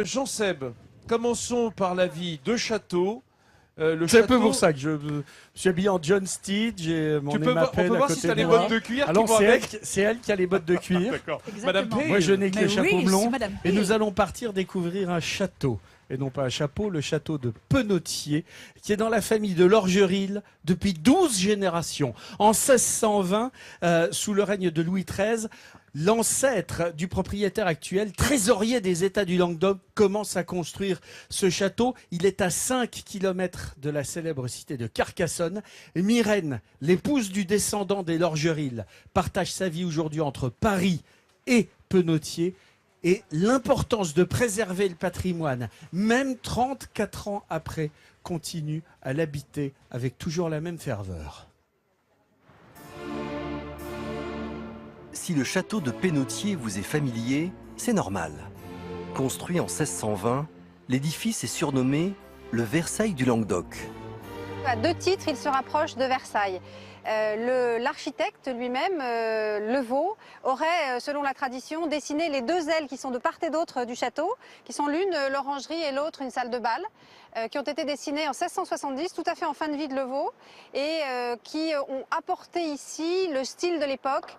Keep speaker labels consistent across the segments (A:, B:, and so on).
A: Jean-Seb, commençons par la vie de château.
B: C'est un peu pour ça que je suis habillé en John Steed, j'ai mon
A: On peut voir si tu as les bottes de cuir
B: Alors
A: qui vont avec.
B: c'est elle qui a les bottes de cuir.
A: D'accord.
C: Exactement.
A: Madame P.
B: Moi je n'ai que le chapeau blond.
C: Madame
B: Et
C: P.
B: nous allons partir découvrir un château. Et non pas un chapeau, le château de Penautier, qui est dans la famille de Lorgeril depuis 12 générations. En 1620, sous le règne de Louis XIII, l'ancêtre du propriétaire actuel, trésorier des États du Languedoc, commence à construire ce château. Il est à 5 km de la célèbre cité de Carcassonne. Et Myrène, l'épouse du descendant des Lorgeril, partage sa vie aujourd'hui entre Paris et Penautier. Et l'importance de préserver le patrimoine, même 34 ans après, continue à l'habiter avec toujours la même ferveur.
D: Si le château de Penautier vous est familier, c'est normal. Construit en 1620, l'édifice est surnommé le Versailles du Languedoc.
E: À 2 titres, il se rapproche de Versailles. L'architecte lui-même, Levaux, aurait, selon la tradition, dessiné les 2 ailes qui sont de part et d'autre du château, qui sont l'une l'orangerie et l'autre une salle de bal, qui ont été dessinées en 1670, tout à fait en fin de vie de Levaux, et qui ont apporté ici le style de l'époque.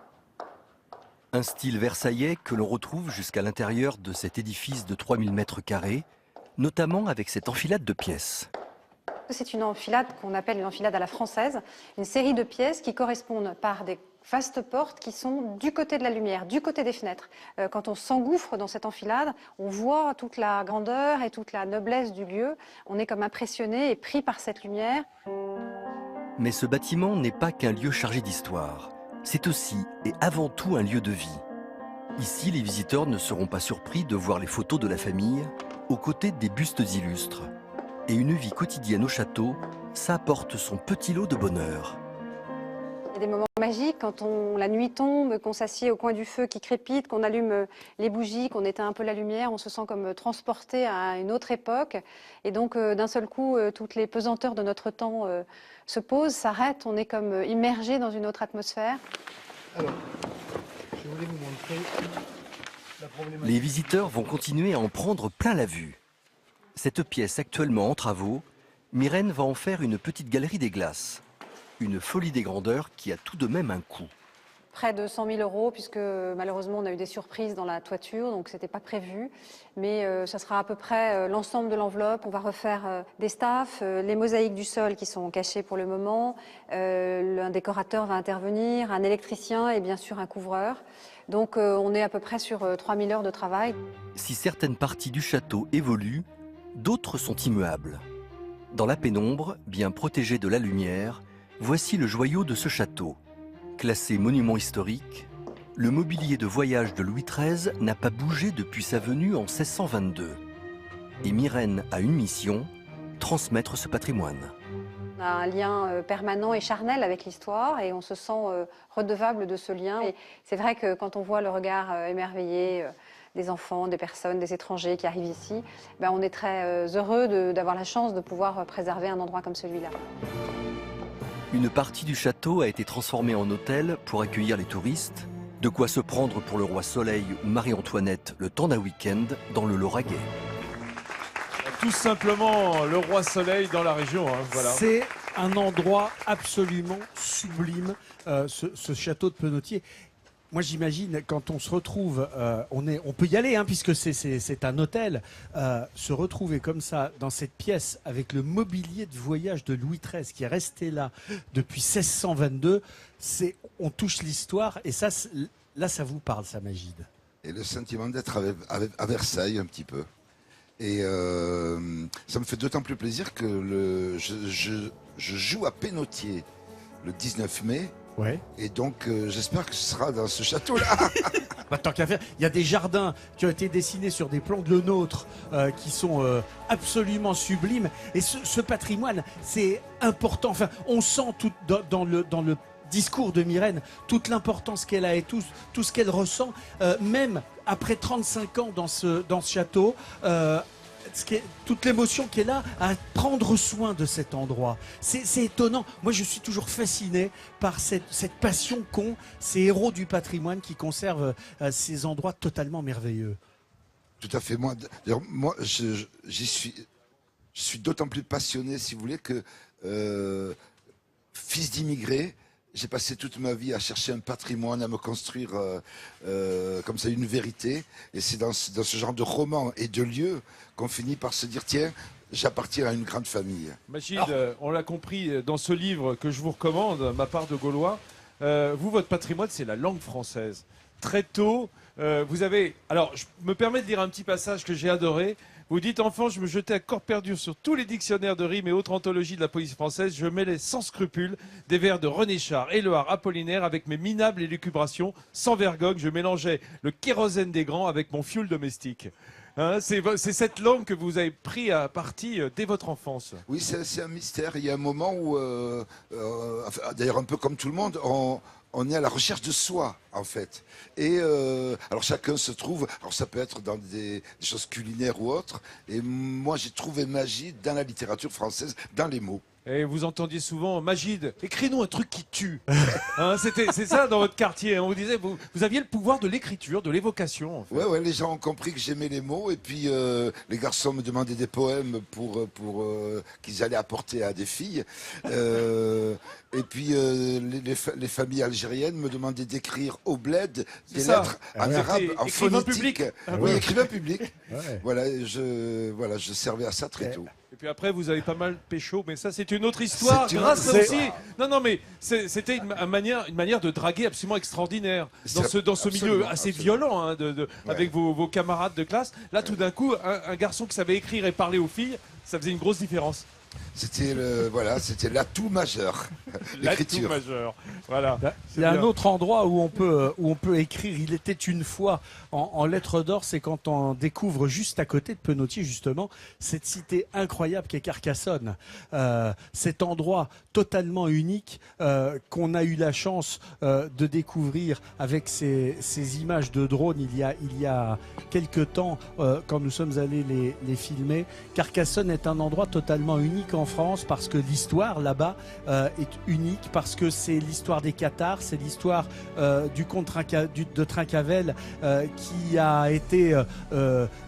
D: Un style versaillais que l'on retrouve jusqu'à l'intérieur de cet édifice de 3000 mètres carrés, notamment avec cette enfilade de pièces.
E: C'est une enfilade qu'on appelle une enfilade à la française, une série de pièces qui correspondent par des vastes portes qui sont du côté de la lumière, du côté des fenêtres. Quand on s'engouffre dans cette enfilade, on voit toute la grandeur et toute la noblesse du lieu. On est comme impressionné et pris par cette lumière.
D: Mais ce bâtiment n'est pas qu'un lieu chargé d'histoire. C'est aussi et avant tout un lieu de vie. Ici, les visiteurs ne seront pas surpris de voir les photos de la famille aux côtés des bustes illustres. Et une vie quotidienne au château, ça apporte son petit lot de bonheur.
E: Il y a des moments magiques quand la nuit tombe, qu'on s'assied au coin du feu qui crépite, qu'on allume les bougies, qu'on éteint un peu la lumière, on se sent comme transporté à une autre époque. Et donc d'un seul coup, toutes les pesanteurs de notre temps se posent, s'arrêtent, on est comme immergé dans une autre atmosphère.
B: Alors, je voulais vous montrer la problématique.
D: Les visiteurs vont continuer à en prendre plein la vue. Cette pièce actuellement en travaux, Myrène va en faire une petite galerie des glaces. Une folie des grandeurs qui a tout de même un coût.
E: Près de 100 000 euros, puisque malheureusement on a eu des surprises dans la toiture, donc c'était pas prévu. Mais ça sera à peu près l'ensemble de l'enveloppe. On va refaire des staffs, les mosaïques du sol qui sont cachées pour le moment. Un décorateur va intervenir, un électricien et bien sûr un couvreur. Donc on est à peu près sur 3000 heures de travail.
D: Si certaines parties du château évoluent, d'autres sont immuables. Dans la pénombre, bien protégée de la lumière, voici le joyau de ce château. Classé monument historique, le mobilier de voyage de Louis XIII n'a pas bougé depuis sa venue en 1622. Et Myrène a une mission, transmettre ce patrimoine.
E: On a un lien permanent et charnel avec l'histoire et on se sent redevable de ce lien. Et c'est vrai que quand on voit le regard émerveillé des enfants, des personnes, des étrangers qui arrivent ici, ben on est très heureux d'avoir la chance de pouvoir préserver un endroit comme celui-là.
D: Une partie du château a été transformée en hôtel pour accueillir les touristes. De quoi se prendre pour le roi Soleil ou Marie-Antoinette le temps d'un week-end dans le Lauragais.
A: Tout simplement le roi Soleil dans la région. Hein, voilà.
B: C'est un endroit absolument sublime, ce château de Penautier. Moi, j'imagine, quand on se retrouve, on peut y aller, hein, puisque c'est un hôtel, se retrouver comme ça, dans cette pièce, avec le mobilier de voyage de Louis XIII, qui est resté là depuis 1622, on touche l'histoire, et ça, là, ça vous parle, ça, Magide.
F: Et le sentiment d'être à Versailles, un petit peu. Et ça me fait d'autant plus plaisir que je joue à Penautier le 19 mai.
B: Ouais.
F: Et donc, j'espère que ce sera dans ce château-là.
B: Bah, tant qu'à faire, il y a des jardins qui ont été dessinés sur des plans de Le Nôtre qui sont absolument sublimes. Et ce patrimoine, c'est important. Enfin, on sent tout dans le discours de Myrène toute l'importance qu'elle a et tout ce qu'elle ressent, même après 35 ans dans ce château. Toute l'émotion qu'elle a à prendre soin de cet endroit. C'est étonnant. Moi, je suis toujours fasciné par cette passion qu'ont ces héros du patrimoine qui conservent ces endroits totalement merveilleux.
F: Tout à fait. D'ailleurs, moi, j'y suis, je suis d'autant plus passionné, si vous voulez, que fils d'immigrés, j'ai passé toute ma vie à chercher un patrimoine, à me construire comme ça une vérité. Et c'est dans ce genre de romans et de lieux qu'on finit par se dire, tiens, j'appartiens à une grande famille.
A: Magid, on l'a compris dans ce livre que je vous recommande, Ma part de Gaulois. Vous, votre patrimoine, c'est la langue française. Très tôt, vous avez... Alors, je me permets de lire un petit passage que j'ai adoré. Vous dites, enfant, je me jetais à corps perdu sur tous les dictionnaires de rimes et autres anthologies de la poésie française. Je mêlais sans scrupule des vers de René Char, Éluard, Apollinaire avec mes minables élucubrations. Sans vergogne, je mélangeais le kérosène des grands avec mon fioul domestique. Hein, c'est cette langue que vous avez pris à partie dès votre enfance.
F: Oui, c'est un mystère. Il y a un moment où, d'ailleurs un peu comme tout le monde, on est à la recherche de soi, en fait. Et alors chacun se trouve, alors ça peut être dans des choses culinaires ou autres, et moi j'ai trouvé magie dans la littérature française, dans les mots.
A: Et vous entendiez souvent, Magid, écris-nous un truc qui tue. Hein, c'est ça dans votre quartier. On vous disait, vous aviez le pouvoir de l'écriture, de l'évocation. En fait.
F: Ouais, les gens ont compris que j'aimais les mots, et puis les garçons me demandaient des poèmes pour qu'ils allaient apporter à des filles. Et puis les familles algériennes me demandaient d'écrire au bled des lettres en arabe, en phonétique.
A: Public.
F: Oui, écrivain public.
B: Ouais.
F: Voilà, je servais à ça très tôt.
A: Et puis après, vous avez pas mal pécho, mais ça, c'est une autre histoire.
F: C'est une
A: Grâce
F: autre
A: aussi. Non, mais c'était une manière de draguer absolument extraordinaire dans ce milieu assez violent, hein, avec vos camarades de classe. Là, tout d'un coup, un garçon qui savait écrire et parler aux filles, ça faisait une grosse différence.
F: C'était l'atout majeur.
A: L'atout
F: L'écriture.
A: majeur. Voilà.
B: Il y a un autre endroit où on peut écrire. Il était une fois en lettres d'or, c'est quand on découvre juste à côté de Penautier, justement, cette cité incroyable qu'est Carcassonne. Cet endroit totalement unique qu'on a eu la chance de découvrir avec ces images de drone il y a quelques temps quand nous sommes allés les filmer. Carcassonne est un endroit totalement unique en France parce que l'histoire là-bas est unique, parce que c'est l'histoire des Cathares, c'est l'histoire du comte de Trincavel qui a été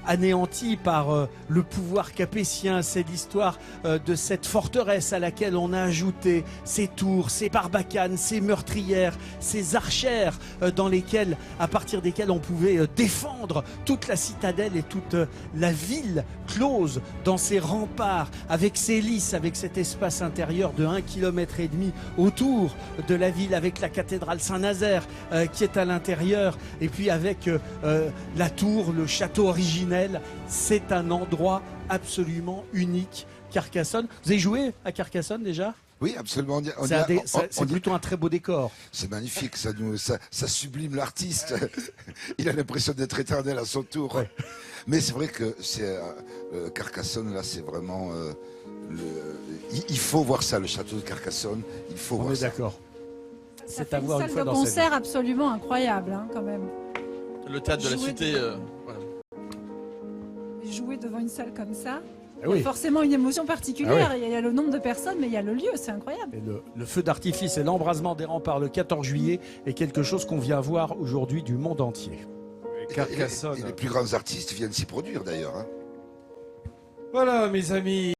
B: anéanti par le pouvoir capétien. C'est l'histoire de cette forteresse à laquelle on a ajouté ces tours, ces barbacanes, ces meurtrières, ces archères à partir desquelles on pouvait défendre toute la citadelle et toute la ville close dans ses remparts, avec ses lys, avec cet espace intérieur de 1,5 km autour de la ville, avec la cathédrale Saint-Nazaire qui est à l'intérieur, et puis avec la tour, le château originel. C'est un endroit absolument unique, Carcassonne. Vous avez joué à Carcassonne déjà ?
F: Oui, absolument.
B: C'est plutôt un très beau décor.
F: C'est magnifique, ça sublime l'artiste. Il a l'impression d'être éternel à son tour. Ouais. Mais c'est vrai que Carcassonne, là, c'est vraiment... il faut voir ça, le château de Carcassonne. Il faut voir ça.
B: D'accord.
C: C'est à voir une fois dans sa vie. Une salle de concert absolument incroyable, hein, quand même.
G: Le théâtre de la Cité.
C: Voilà. Jouer devant une salle comme ça,
B: il y a
C: forcément une émotion particulière. Il y a le nombre de personnes, mais il y a le lieu, c'est incroyable.
B: Et le feu d'artifice et l'embrasement des remparts le 14 juillet est quelque chose qu'on vient voir aujourd'hui du monde entier.
A: Carcassonne.
F: Et les plus grands artistes viennent s'y produire d'ailleurs. Hein.
A: Voilà, mes amis.